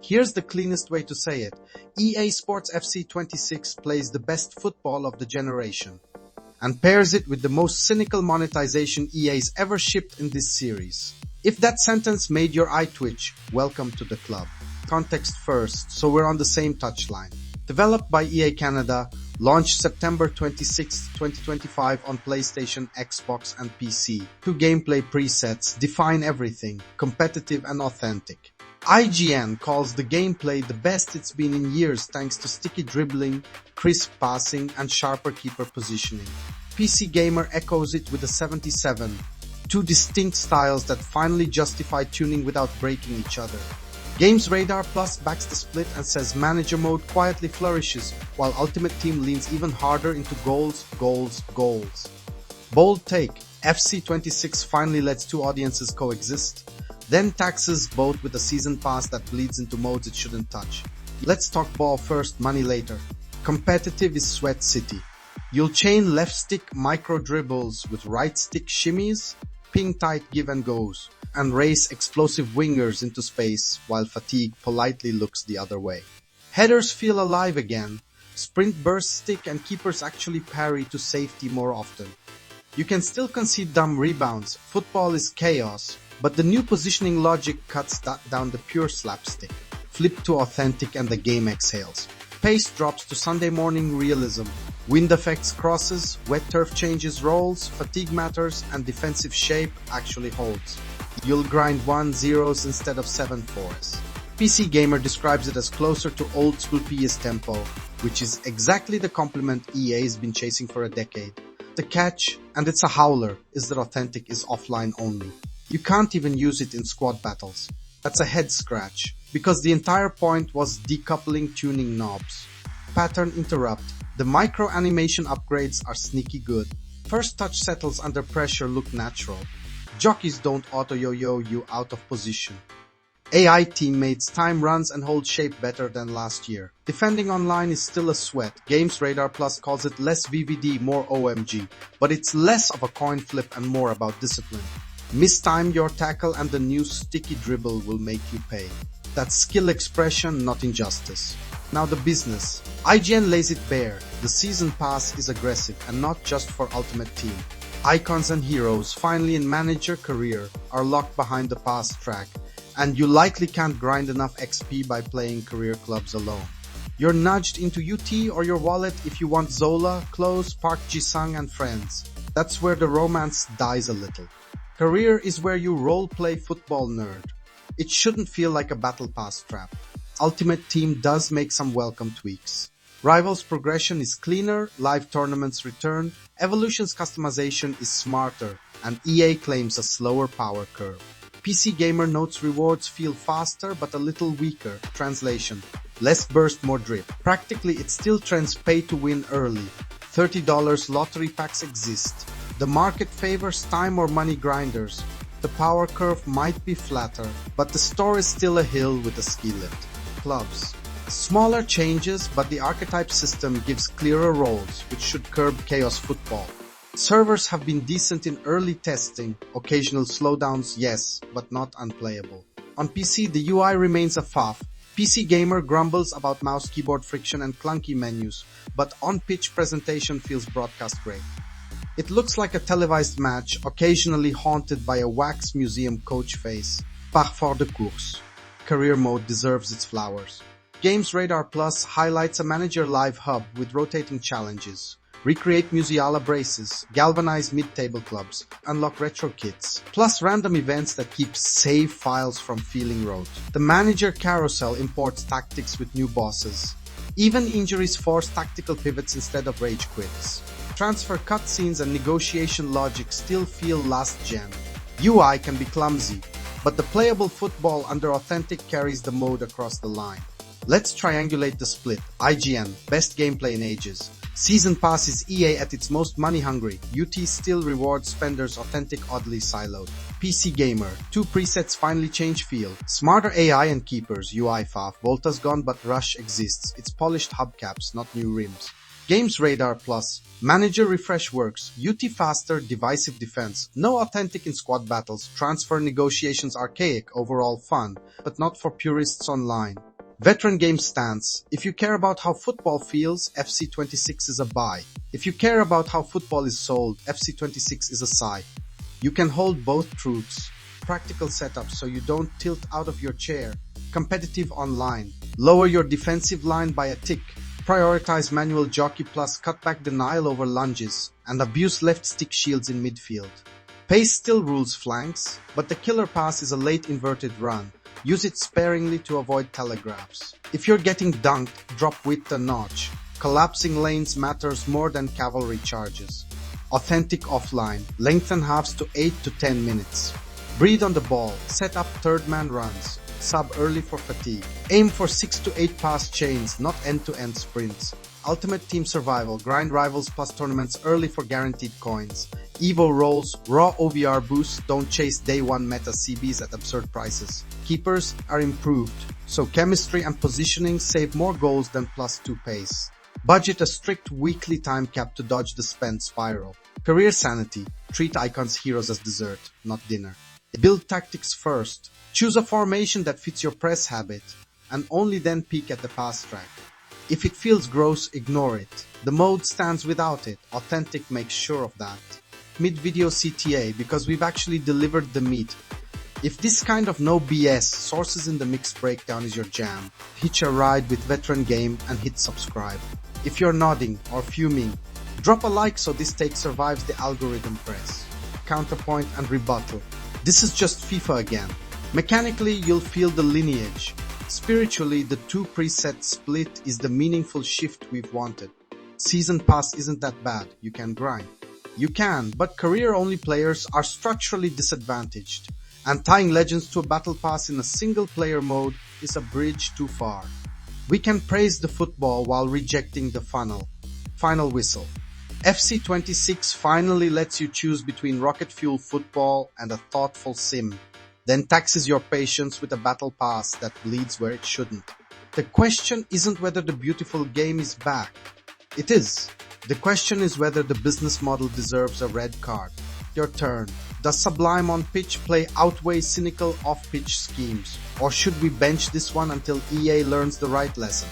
Here's the cleanest way to say it. EA Sports FC 26 plays the best football of the generation and pairs it with the most cynical monetization EA's ever shipped in this series. If that sentence made your eye twitch, welcome to the club. Context first, so we're on the same touchline. Developed by EA Canada, launched September 26, 2025 on PlayStation, Xbox and PC. 2 gameplay presets define everything, competitive and authentic. IGN calls the gameplay the best it's been in years thanks to sticky dribbling, crisp passing and sharper keeper positioning. PC Gamer echoes it with a 77. 2 distinct styles that finally justify tuning without breaking each other. GamesRadar Plus backs the split and says manager mode quietly flourishes, while Ultimate Team leans even harder into goals. Bold take, FC 26 finally lets 2 audiences coexist, then taxes both with a season pass that bleeds into modes it shouldn't touch. Let's talk ball first, money later. Competitive is Sweat City. You'll chain left stick micro dribbles with right stick shimmies, ping tight give and goes, and race explosive wingers into space while fatigue politely looks the other way. Headers feel alive again. Sprint burst stick and keepers actually parry to safety more often. You can still concede dumb rebounds. Football is chaos, but the new positioning logic cuts down the pure slapstick. Flip to authentic and the game exhales. Pace drops to Sunday morning realism. Wind affects crosses, wet turf changes roles, fatigue matters, and defensive shape actually holds. You'll grind 1-0s instead of 7-4s. PC Gamer describes it as closer to old school PS tempo, which is exactly the compliment EA's been chasing for a decade. The catch, and it's a howler, is that authentic is offline only. You can't even use it in squad battles. That's a head scratch, because the entire point was decoupling tuning knobs. Pattern interrupt. The micro animation upgrades are sneaky good. First touch settles under pressure look natural. Jockeys don't auto yo-yo you out of position. AI teammates time runs and hold shape better than last year. Defending online is still a sweat. GamesRadar Plus calls it less VVD, more OMG, but it's less of a coin flip and more about discipline. Mistime your tackle and the new sticky dribble will make you pay. That's skill expression, not injustice. Now the business. IGN lays it bare. The season pass is aggressive and not just for Ultimate Team. Icons and heroes, finally in manager career, are locked behind the pass track, and you likely can't grind enough XP by playing career clubs alone. You're nudged into UT or your wallet if you want Zola, Close, Park Ji-sung and friends. That's where the romance dies a little. Career is where you role-play football nerd. It shouldn't feel like a battle pass trap. Ultimate Team does make some welcome tweaks. Rivals progression is cleaner, live tournaments return, Evolution's customization is smarter, and EA claims a slower power curve. PC Gamer notes rewards feel faster but a little weaker. Translation: less burst, more drip. Practically it still trends pay to win early. $30 lottery packs exist. The market favors time or money grinders. The power curve might be flatter, but the store is still a hill with a ski lift. Clubs. Smaller changes, but the archetype system gives clearer roles, which should curb chaos football. Servers have been decent in early testing, occasional slowdowns yes, but not unplayable. On PC the UI remains a faff. PC Gamer grumbles about mouse keyboard friction and clunky menus, but on-pitch presentation feels broadcast great. It looks like a televised match, occasionally haunted by a wax museum coach face. Parfois de course. Career mode deserves its flowers. GamesRadar Plus highlights a manager live hub with rotating challenges. Recreate Musiala braces, galvanize mid-table clubs, unlock retro kits, plus random events that keep save files from feeling rote. The manager carousel imports tactics with new bosses. Even injuries force tactical pivots instead of rage quits. Transfer cutscenes and negotiation logic still feel last gen. UI can be clumsy, but the playable football under authentic carries the mode across the line. Let's triangulate the split. IGN, best gameplay in ages. Season Pass is EA at its most money-hungry. UT still rewards spenders authentic, oddly siloed. PC Gamer, 2 presets finally change feel. Smarter AI and keepers, UI faff. Volta's gone but Rush exists. It's polished hubcaps, not new rims. GamesRadar Plus, manager refresh works. UT faster, divisive defense. No authentic in squad battles. Transfer negotiations archaic, overall fun, but not for purists online. Veteran game stance. If you care about how football feels, FC26 is a buy. If you care about how football is sold, FC26 is a sigh. You can hold both truths. Practical setup so you don't tilt out of your chair. Competitive online. Lower your defensive line by a tick. Prioritize manual jockey plus cutback denial over lunges. And abuse left stick shields in midfield. Pace still rules flanks, but the killer pass is a late inverted run. Use it sparingly to avoid telegraphs. If you're getting dunked, drop width a notch. Collapsing lanes matters more than cavalry charges. Authentic offline. Lengthen halves to 8 to 10 minutes. Breathe on the ball. Set up third man runs. Sub early for fatigue. Aim for 6 to 8 pass chains, not end-to-end sprints. Ultimate team survival. Grind rivals plus tournaments early for guaranteed coins. Evo rolls, raw OVR boosts, don't chase day one meta CBs at absurd prices. Keepers are improved, so chemistry and positioning save more goals than +2 pace. Budget a strict weekly time cap to dodge the spend spiral. Career sanity, treat icons heroes as dessert, not dinner. Build tactics first. Choose a formation that fits your press habit, and only then peek at the pass track. If it feels gross, ignore it. The mode stands without it. Authentic makes sure of that. Mid-video CTA, because we've actually delivered the meat. If this kind of no BS sources in the mix breakdown is your jam, hitch a ride with Veteran Game and hit subscribe. If you're nodding or fuming, drop a like so this take survives the algorithm press. Counterpoint and rebuttal. This is just FIFA again. Mechanically, you'll feel the lineage. Spiritually, the two preset split is the meaningful shift we've wanted. Season Pass isn't that bad, you can grind. You can, but career-only players are structurally disadvantaged, and tying Legends to a Battle Pass in a single-player mode is a bridge too far. We can praise the football while rejecting the funnel. Final whistle. FC26 finally lets you choose between rocket fuel football and a thoughtful sim, then taxes your patience with a battle pass that bleeds where it shouldn't. The question isn't whether the beautiful game is back. It is. The question is whether the business model deserves a red card. Your turn. Does Sublime on pitch play outweigh cynical off-pitch schemes? Or should we bench this one until EA learns the right lesson?